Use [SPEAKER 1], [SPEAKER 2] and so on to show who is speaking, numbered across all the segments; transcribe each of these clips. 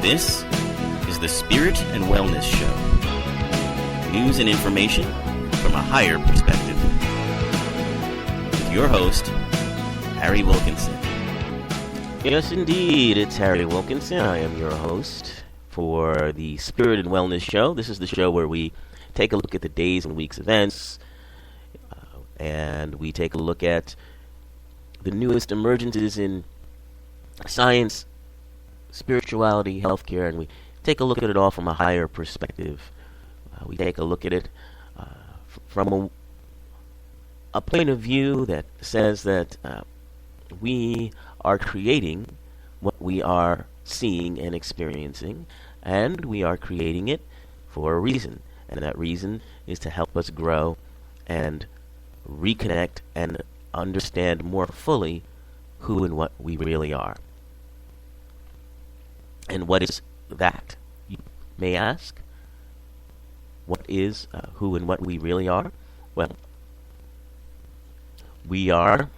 [SPEAKER 1] This is the Spirit and Wellness Show. News and information from a higher perspective. With your host, Harry Wilkinson.
[SPEAKER 2] Yes, indeed, it's Harry Wilkinson. I am your host for the Spirit and Wellness Show. This is the show where we take a look at the days and weeks events, and we take a look at the newest emergences in science, spirituality, healthcare, and we take a look at it all from a higher perspective. We take a look at it from a point of view that says that we are creating what we are seeing and experiencing, and we are creating it for a reason, and that reason is to help us grow and reconnect and understand more fully who and what we really are. And what is that, you may ask? What is who and what we really are? Well, we are,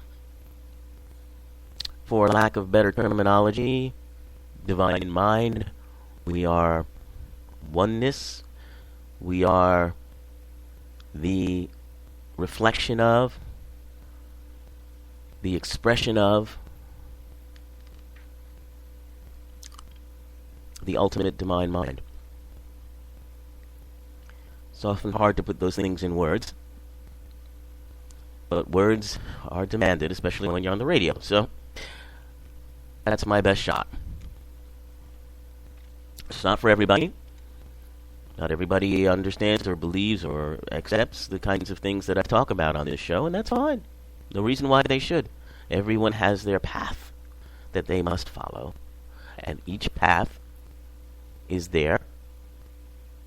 [SPEAKER 2] for lack of better terminology, divine mind. We are oneness. We are the reflection of, the expression of the ultimate divine mind. It's often hard to put those things in words, but words are demanded, especially when you're on the radio. So that's my best shot. It's not for everybody. Not everybody understands or believes or accepts the kinds of things that I talk about on this show, and that's fine. No reason why they should. Everyone has their path that they must follow, and each path is there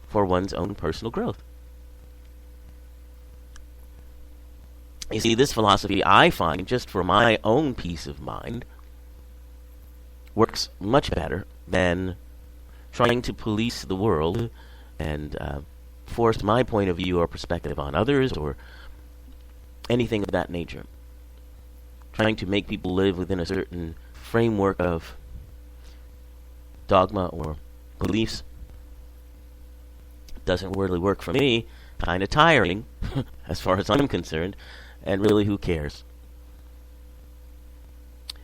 [SPEAKER 2] for one's own personal growth. You see, this philosophy, I find, just for my own peace of mind, works much better than trying to police the world and force my point of view or perspective on others or anything of that nature. Trying to make people live within a certain framework of dogma or beliefs doesn't really work for me. Kind of tiring, as far as I'm concerned, and really, who cares?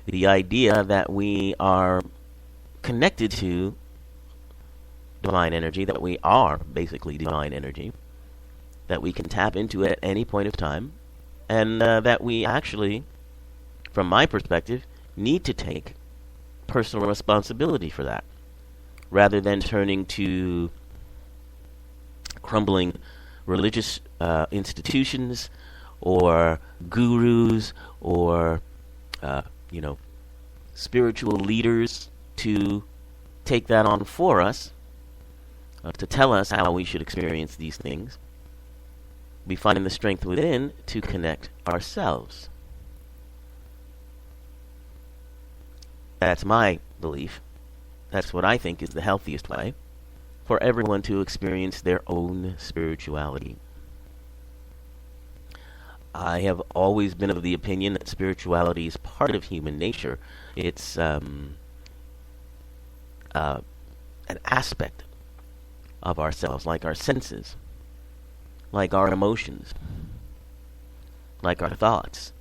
[SPEAKER 2] The idea that we are connected to divine energy, that we are basically divine energy, that we can tap into at any point of time, and that we actually, from my perspective, need to take personal responsibility for that, rather than turning to crumbling religious institutions or gurus or spiritual leaders to take that on for us, to tell us how we should experience these things. We find the strength within to connect ourselves. That's my belief. That's what I think is the healthiest way for everyone to experience their own spirituality. I have always been of the opinion that spirituality is part of human nature. It's an aspect of ourselves, like our senses, like our emotions, like our thoughts.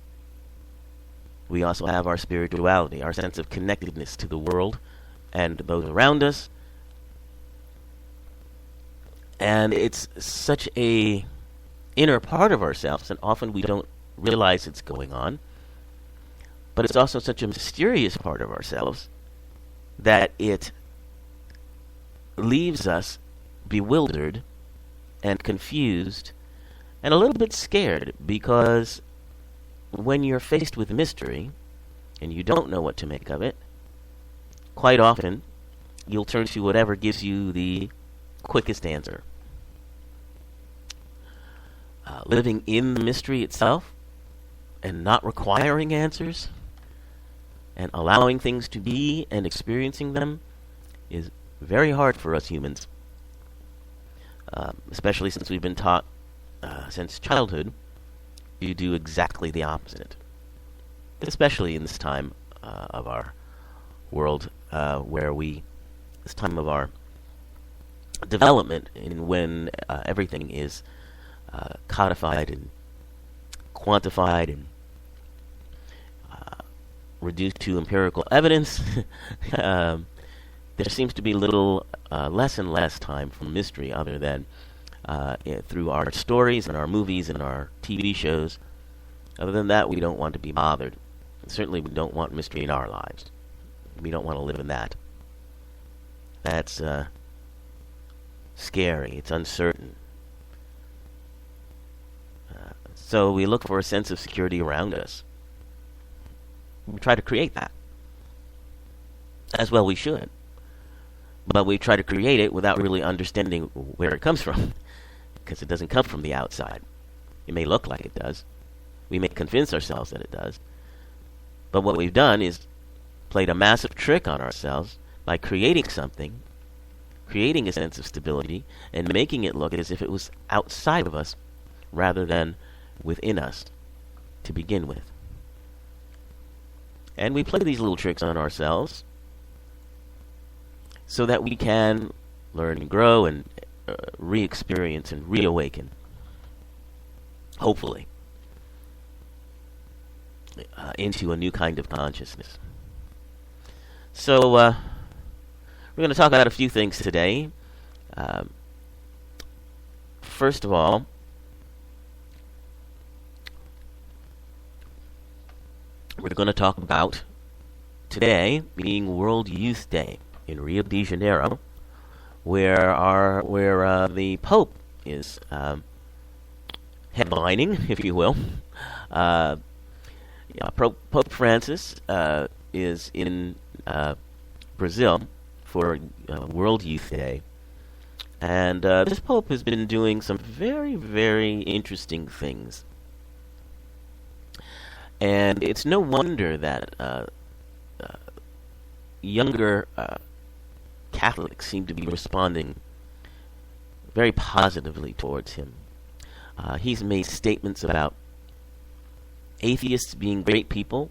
[SPEAKER 2] We also have our spirituality, our sense of connectedness to the world and those around us. And it's such a inner part of ourselves, and often we don't realize it's going on. But it's also such a mysterious part of ourselves that it leaves us bewildered and confused and a little bit scared, because when you're faced with mystery and you don't know what to make of it, quite often you'll turn to whatever gives you the quickest answer. Living in the mystery itself and not requiring answers and allowing things to be and experiencing them is very hard for us humans, especially since we've been taught since childhood to do exactly the opposite, especially in this time of our world where we of our development, and when everything is codified and quantified and reduced to empirical evidence, there seems to be little less and less time for mystery other than through our stories and our movies and our TV shows. Other than that, we don't want to be bothered. Certainly, we don't want mystery in our lives. We don't want to live in that. That's scary. It's uncertain. So we look for a sense of security around us. We try to create that. As well we should. But we try to create it without really understanding where it comes from. Because it doesn't come from the outside. It may look like it does. We may convince ourselves that it does. But what we've done is played a massive trick on ourselves by creating something, creating a sense of stability, and making it look as if it was outside of us rather than within us to begin with. And we play these little tricks on ourselves so that we can learn and grow and re-experience and reawaken, hopefully, into a new kind of consciousness. So, we're going to talk about a few things today. First of all, we're going to talk about today being World Youth Day in Rio de Janeiro, where the Pope is headlining, if you will. Pope Francis is in Brazil for World Youth Day, and this Pope has been doing some very, very interesting things. And it's no wonder that younger Catholics seem to be responding very positively towards him. He's made statements about atheists being great people,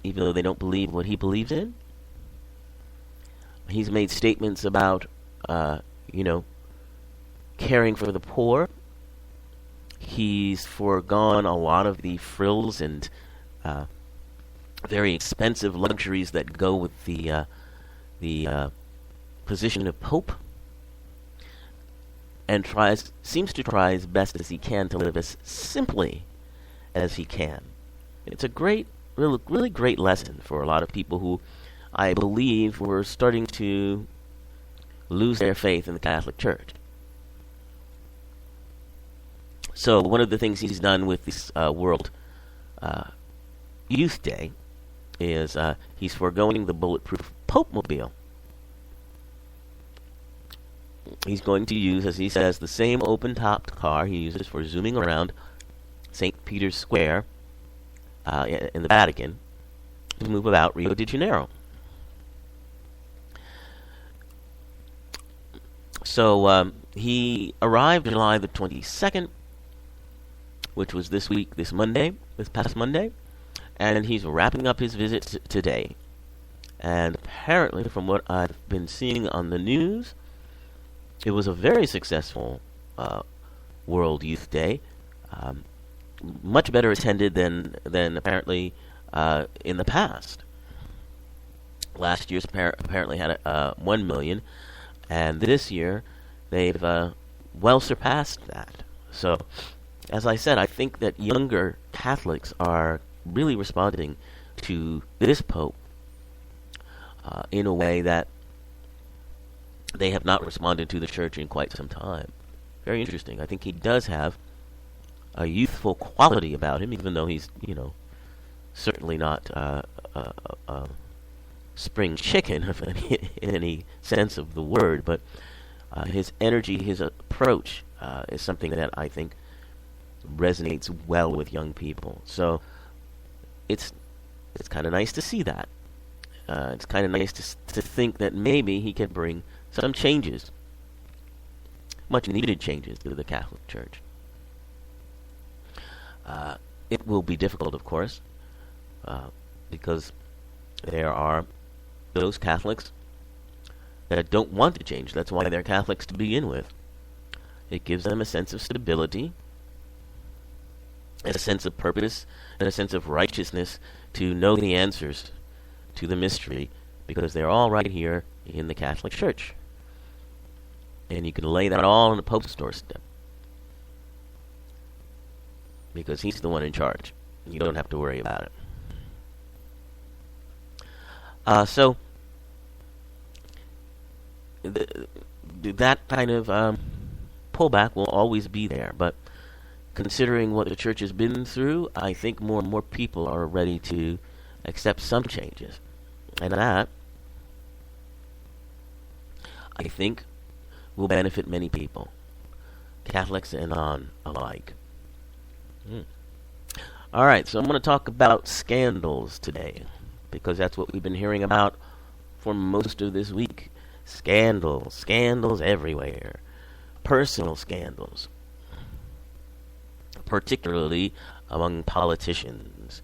[SPEAKER 2] even though they don't believe what he believes in. He's made statements about, caring for the poor. He's foregone a lot of the frills and very expensive luxuries that go with the position of Pope, and seems to try as best as he can to live as simply as he can. It's a really great lesson for a lot of people who, I believe, were starting to lose their faith in the Catholic Church. So one of the things he's done with this World Youth Day is he's foregoing the bulletproof Pope-mobile. He's going to use, as he says, the same open-topped car he uses for zooming around St. Peter's Square in the Vatican to move about Rio de Janeiro. So he arrived July the 22nd, which was this past Monday, and he's wrapping up his visit today. And apparently, from what I've been seeing on the news, it was a very successful World Youth Day, much better attended than apparently in the past. Last year's apparently had 1 million, and this year they've well surpassed that. So, as I said, I think that younger Catholics are really responding to this Pope in a way that they have not responded to the Church in quite some time. Very interesting. I think he does have a youthful quality about him, even though he's, certainly not a spring chicken in any sense of the word, but his energy, his approach is something that I think resonates well with young people. So it's kind of nice to see that. It's kind of nice to think that maybe he can bring some changes, much needed changes to the Catholic Church. It will be difficult, of course, because there are those Catholics that don't want to change. That's why they're Catholics to begin with. It gives them a sense of stability, a sense of purpose, and a sense of righteousness to know the answers to the mystery, because they're all right here in the Catholic Church. And you can lay that all on the Pope's doorstep, because he's the one in charge. You don't have to worry about it. So that kind of pullback will always be there, but considering what the church has been through, I think more and more people are ready to accept some changes. And that, I think, will benefit many people, Catholics and non alike. All right, so I'm going to talk about scandals today, because that's what we've been hearing about for most of this week. Scandals everywhere. Personal scandals, particularly among politicians.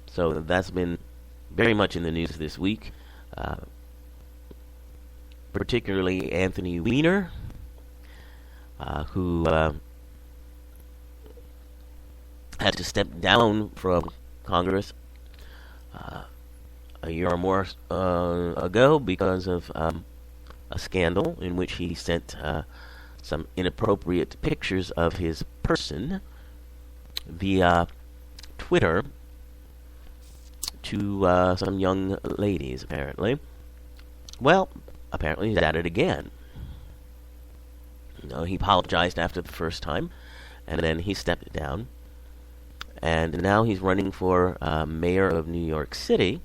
[SPEAKER 2] So that's been very much in the news this week. Particularly Anthony Weiner, who had to step down from Congress a year or more ago because of a scandal in which he sent some inappropriate pictures of his person via Twitter to some young ladies, apparently. Well, apparently he's at it again. He apologized after the first time, and then he stepped down. And now he's running for mayor of New York City.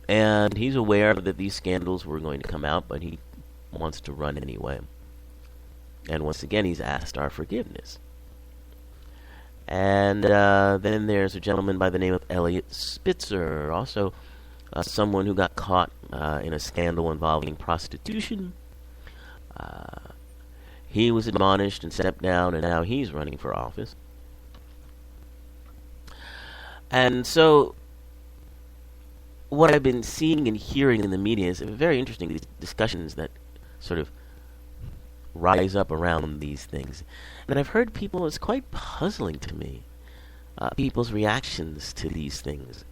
[SPEAKER 2] And he's aware that these scandals were going to come out, but he wants to run anyway. And once again, he's asked our forgiveness. And then there's a gentleman by the name of Elliot Spitzer, also someone who got caught in a scandal involving prostitution. He was admonished and stepped down, and now he's running for office. And so what I've been seeing and hearing in the media is very interesting, these discussions that sort of rise up around these things. And I've heard people, it's quite puzzling to me, people's reactions to these things.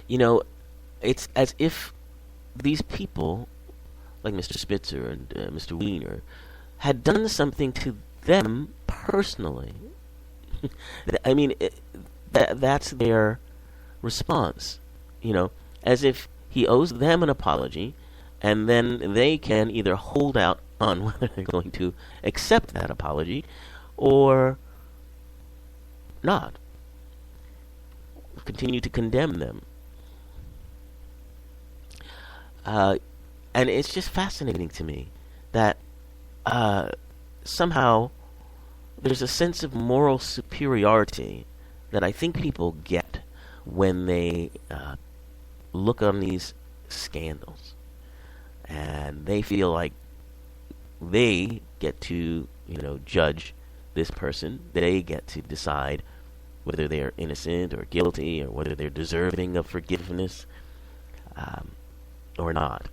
[SPEAKER 2] It's as if these people, like Mr. Spitzer and Mr. Weiner, had done something to them personally. I mean, that's their response, as if he owes them an apology, and then they can either hold out on whether they're going to accept that apology or not, continue to condemn them. And it's just fascinating to me that somehow there's a sense of moral superiority that I think people get when they look on these scandals, and they feel like they get to, judge this person. They get to decide whether they're innocent or guilty, or whether they're deserving of forgiveness or not.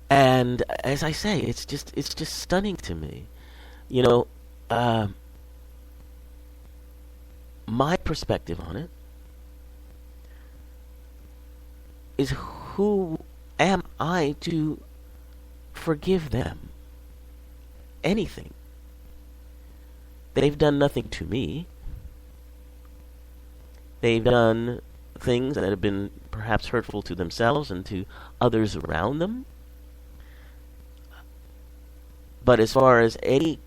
[SPEAKER 2] And as I say, it's just stunning to me. My perspective on it is, who am I to forgive them anything? They've done nothing to me. They've done things that have been perhaps hurtful to themselves and to others around them. But as far as any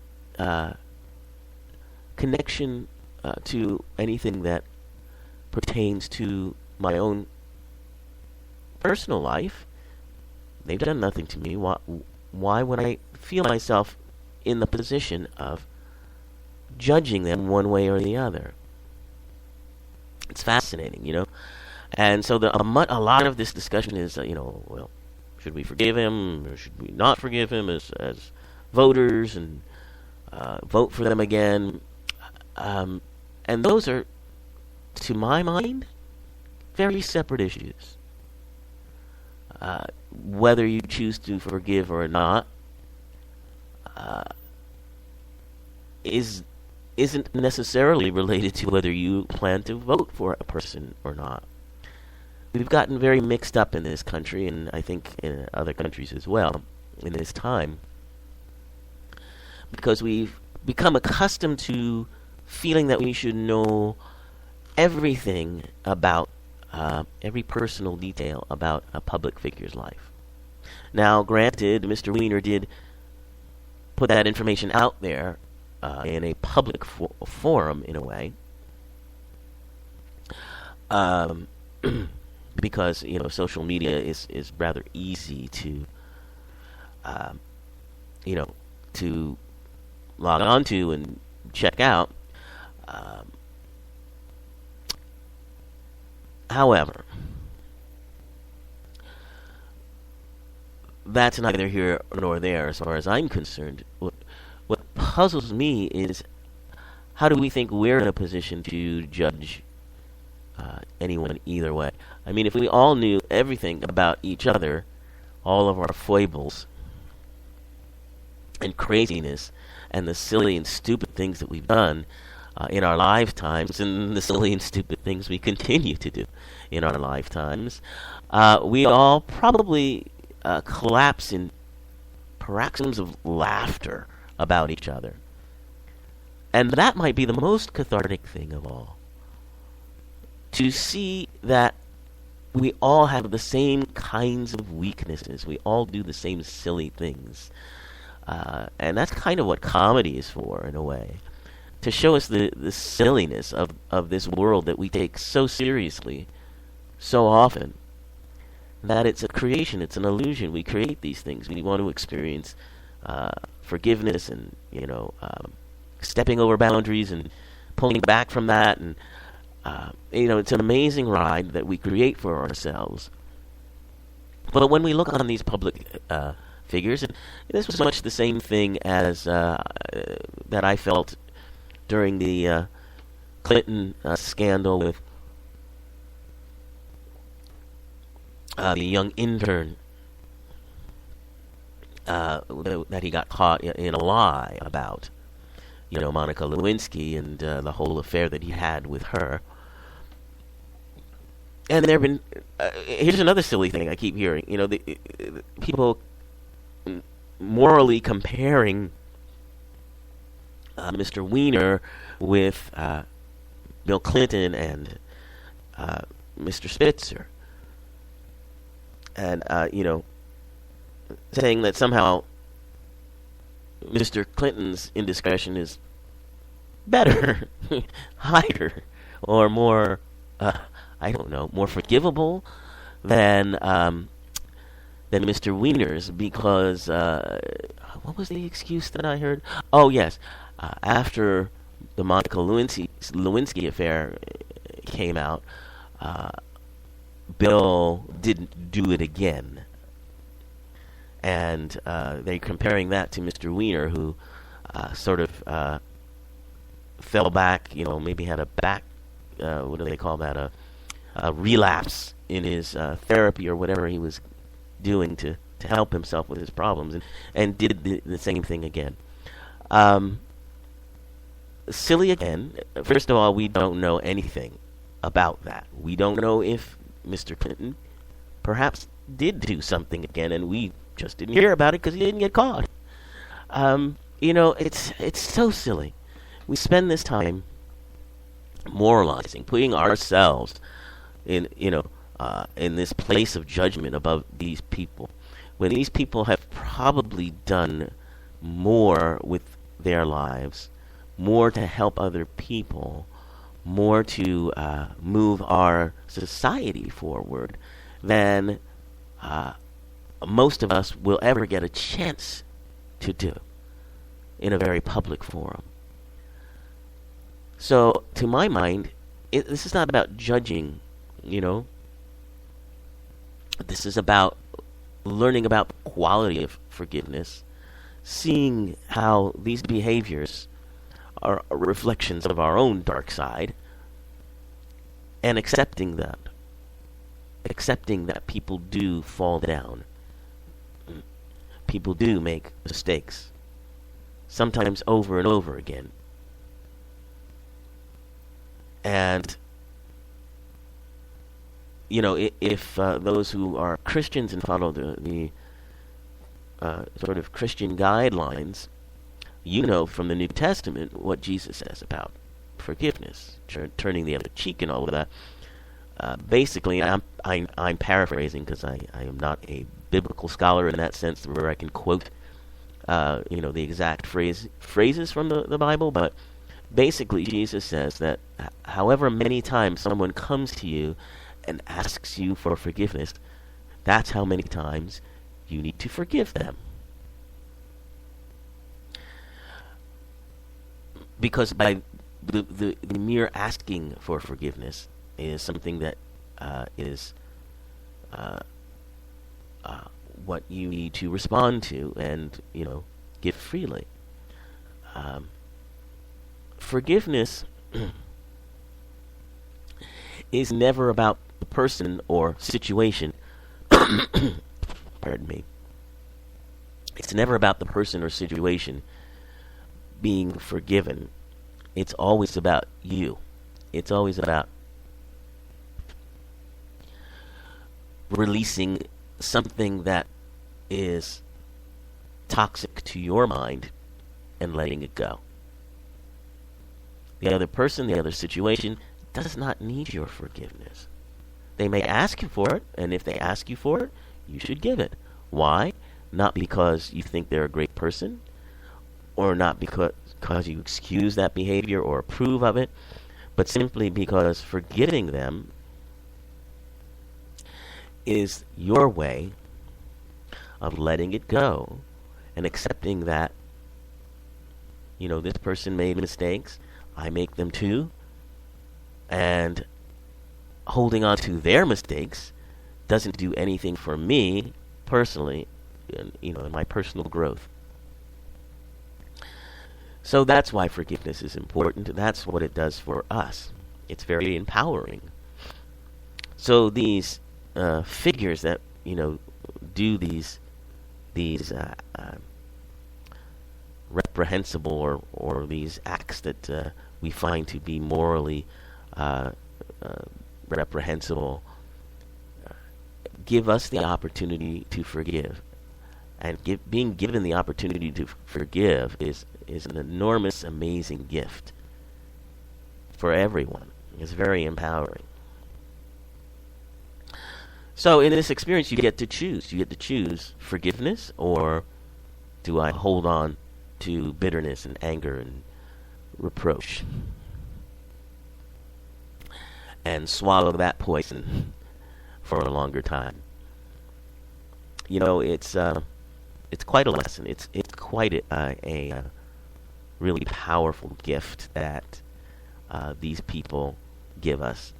[SPEAKER 2] connection to anything that pertains to my own personal life, they've done nothing to me. Why would I feel myself in the position of judging them one way or the other? It's fascinating, And so a lot of this discussion is, well, should we forgive him or should we not forgive him as voters, and vote for them again? And those are to my mind, very separate issues. Whether you choose to forgive or not isn't necessarily related to whether you plan to vote for a person or not. We've gotten very mixed up in this country, and I think in other countries as well, in this time, because we've become accustomed to feeling that we should know everything about every personal detail about a public figure's life. Now, granted, Mr. Weiner did put that information out there in a public forum, in a way, because social media is rather easy to to log on to and check out. However, that's neither here nor there as far as I'm concerned. What puzzles me is, how do we think we're in a position to judge anyone either way? I mean, if we all knew everything about each other, all of our foibles and craziness and the silly and stupid things that we've done in our lifetimes, and the silly and stupid things we continue to do in our lifetimes, we all probably collapse in paroxysms of laughter about each other. And that might be the most cathartic thing of all. To see that we all have the same kinds of weaknesses. We all do the same silly things. And that's kind of what comedy is for, in a way. To show us the silliness of this world that we take so seriously so often. That it's a creation, it's an illusion. We create these things. We want to experience forgiveness and, stepping over boundaries and pulling back from that. And, it's an amazing ride that we create for ourselves. But when we look on these public figures, and this was much the same thing as that I felt during the Clinton scandal with the young intern that he got caught in a lie about, Monica Lewinsky and the whole affair that he had with her. And there have been, here's another silly thing I keep hearing, the people morally comparing Mr. Weiner with Bill Clinton and Mr. Spitzer. And, saying that somehow Mr. Clinton's indiscretion is better, higher, or more, more forgivable than Mr. Weiner's, because, what was the excuse that I heard? Oh, yes. After the Monica Lewinsky affair came out, Bill didn't do it again. And they're comparing that to Mr. Weiner, who sort of fell back, maybe had a back, what do they call that, a relapse in his therapy or whatever he was doing to help himself with his problems, and did the same thing again. Silly again. First of all, we don't know anything about that. We don't know if Mr. Clinton perhaps did do something again, and we just didn't hear about it because he didn't get caught. It's so silly. We spend this time moralizing, putting ourselves in this place of judgment above these people, when these people have probably done more with their lives, more to help other people, more to move our society forward than most of us will ever get a chance to do in a very public forum. So, to my mind, this is not about judging, This is about learning about the quality of forgiveness, seeing how these behaviors are reflections of our own dark side, and accepting that people do fall down. People do make mistakes, sometimes over and over again. And, if those who are Christians and follow the sort of Christian guidelines, from the New Testament what Jesus says about forgiveness, turning the other cheek and all of that. Basically, I'm paraphrasing because I am not a biblical scholar in that sense where I can quote, the exact phrases from the Bible, but basically Jesus says that however many times someone comes to you and asks you for forgiveness, that's how many times you need to forgive them. Because by the mere asking for forgiveness is something that is what you need to respond to and, give freely. Forgiveness is never about the person or situation. Pardon me. It's never about the person or situation being forgiven. It's always about you. It's always about releasing something that is toxic to your mind and letting it go. The other person, the other situation does not need your forgiveness. They may ask you for it, and if they ask you for it, you should give it. Why? Not because you think they're a great person, or not because you excuse that behavior or approve of it, but simply because forgiving them is your way of letting it go and accepting that, this person made mistakes, I make them too, and holding on to their mistakes doesn't do anything for me personally, in my personal growth. So that's why forgiveness is important. That's what it does for us. It's very empowering. So these figures that do these reprehensible or these acts that we find to be morally reprehensible give us the opportunity to forgive. And being given the opportunity to forgive is an enormous, amazing gift for everyone. It's very empowering. So in this experience, you get to choose. You get to choose forgiveness, or do I hold on to bitterness and anger and reproach and swallow that poison for a longer time? It's quite a lesson. It's quite a really powerful gift that these people give us.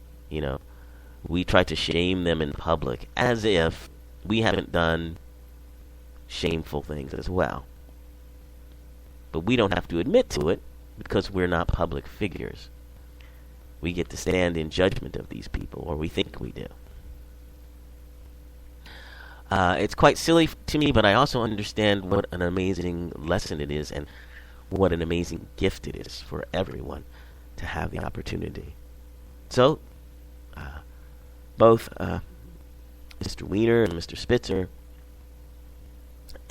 [SPEAKER 2] We try to shame them in public as if we haven't done shameful things as well. But we don't have to admit to it because we're not public figures. We get to stand in judgment of these people, or we think we do. It's quite silly to me, but I also understand what an amazing lesson it is and what an amazing gift it is for everyone to have the opportunity. So, both Mr. Weiner and Mr. Spitzer,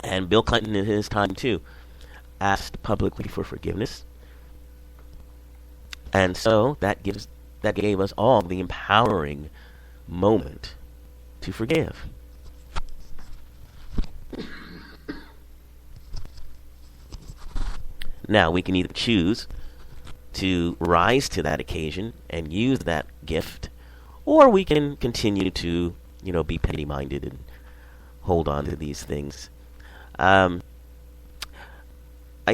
[SPEAKER 2] and Bill Clinton in his time too, asked publicly for forgiveness. And so that gave us all the empowering moment to forgive. Now we can either choose to rise to that occasion and use that gift, or we can continue to, be petty-minded and hold on to these things. I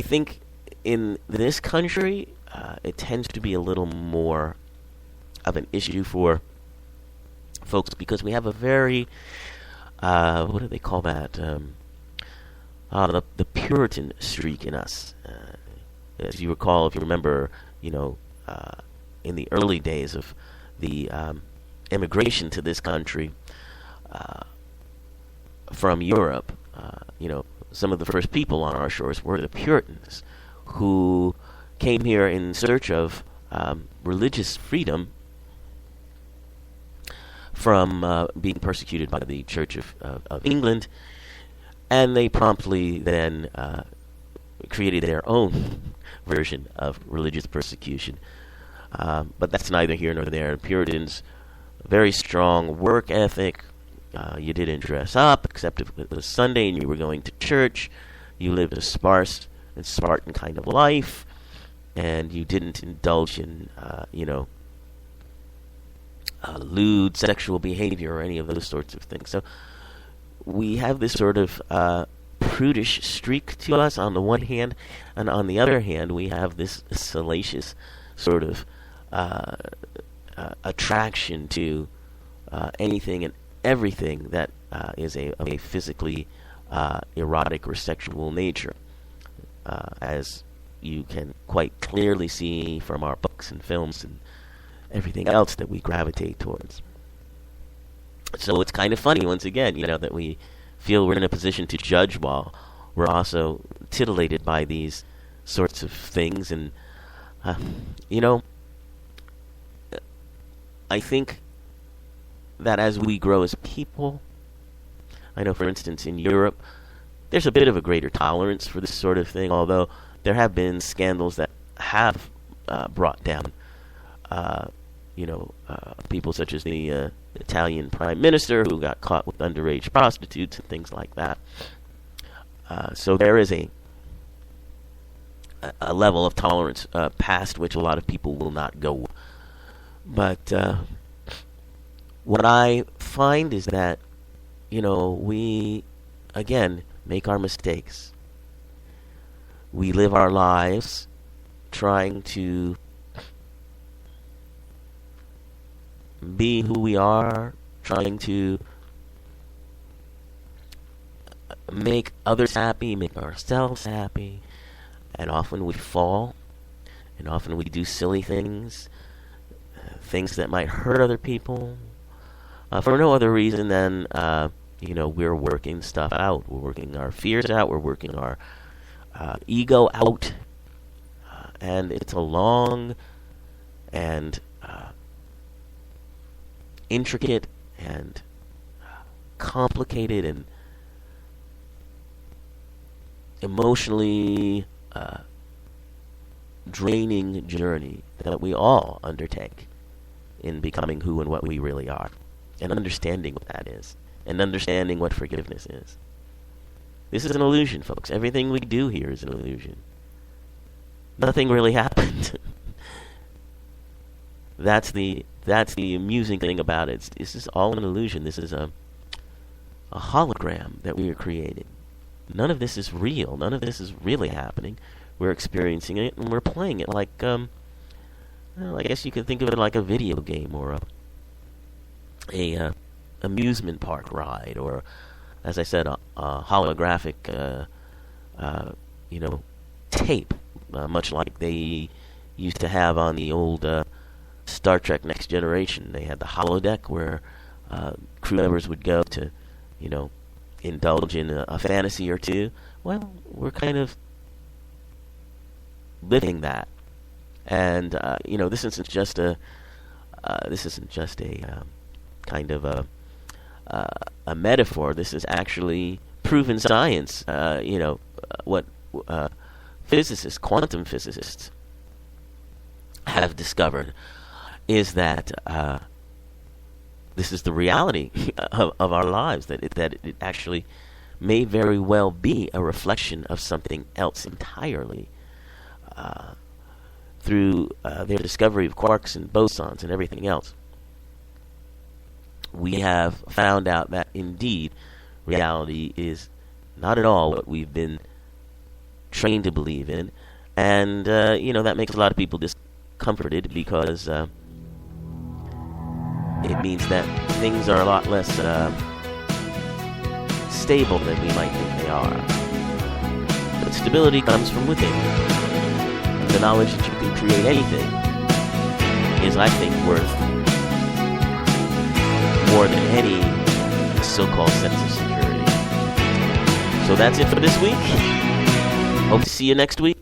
[SPEAKER 2] think in this country, it tends to be a little more of an issue for folks because we have a very, what do they call that? The Puritan streak in us. As you recall, if you remember, in the early days of the immigration to this country from Europe, some of the first people on our shores were the Puritans, who came here in search of religious freedom from being persecuted by the Church of England, and they promptly then created their own version of religious persecution. But that's neither here nor there. Puritans, very strong work ethic. You didn't dress up except if it was Sunday and you were going to church. You lived a sparse and Spartan kind of life, and you didn't indulge in, lewd sexual behavior or any of those sorts of things. So we have this sort of prudish streak to us on the one hand, and on the other hand, we have this salacious sort of attraction to anything and everything that is of a physically erotic or sexual nature, as you can quite clearly see from our books and films and everything else that we gravitate towards. So it's kind of funny, once again, that we feel we're in a position to judge while we're also titillated by these sorts of things. And, I think that as we grow as people, I know, for instance, in Europe, there's a bit of a greater tolerance for this sort of thing, although there have been scandals that have brought down, people such as the Italian prime minister who got caught with underage prostitutes and things like that. So there is a level of tolerance past which a lot of people will not go. But what I find is that, we, again, make our mistakes. We live our lives trying to be who we are, trying to make others happy, make ourselves happy, and often we fall, and often we do silly things, things that might hurt other people, for no other reason than, we're working stuff out. We're working our fears out. We're working our ego out. And it's a long and intricate and complicated and emotionally draining journey that we all undertake in becoming who and what we really are, and understanding what that is, and understanding what forgiveness is. This is an illusion, folks. Everything we do here is an illusion. Nothing really happened. That's the amusing thing about it. This is all an illusion. This is a hologram that we are creating. None of this is real. None of this is really happening. We're experiencing it, and we're playing it like, I guess you could think of it like a video game or a amusement park ride, or, as I said, a holographic, tape, much like they used to have on the old Star Trek Next Generation. They had the holodeck where crew members would go to, indulge in a fantasy or two. Well, we're kind of living that, and this isn't just a kind of a metaphor. This is actually proven science. What physicists, quantum physicists, have discovered is that this is the reality of our lives, that it actually may very well be a reflection of something else entirely, through their discovery of quarks and bosons and everything else. We have found out that indeed reality is not at all what we've been trained to believe in, and that makes a lot of people discomforted, because it means that things are a lot less stable than we might think they are. But stability comes from within. The knowledge that you can create anything is, I think, worth more than any so-called sense of security. So that's it for this week. Hope to see you next week.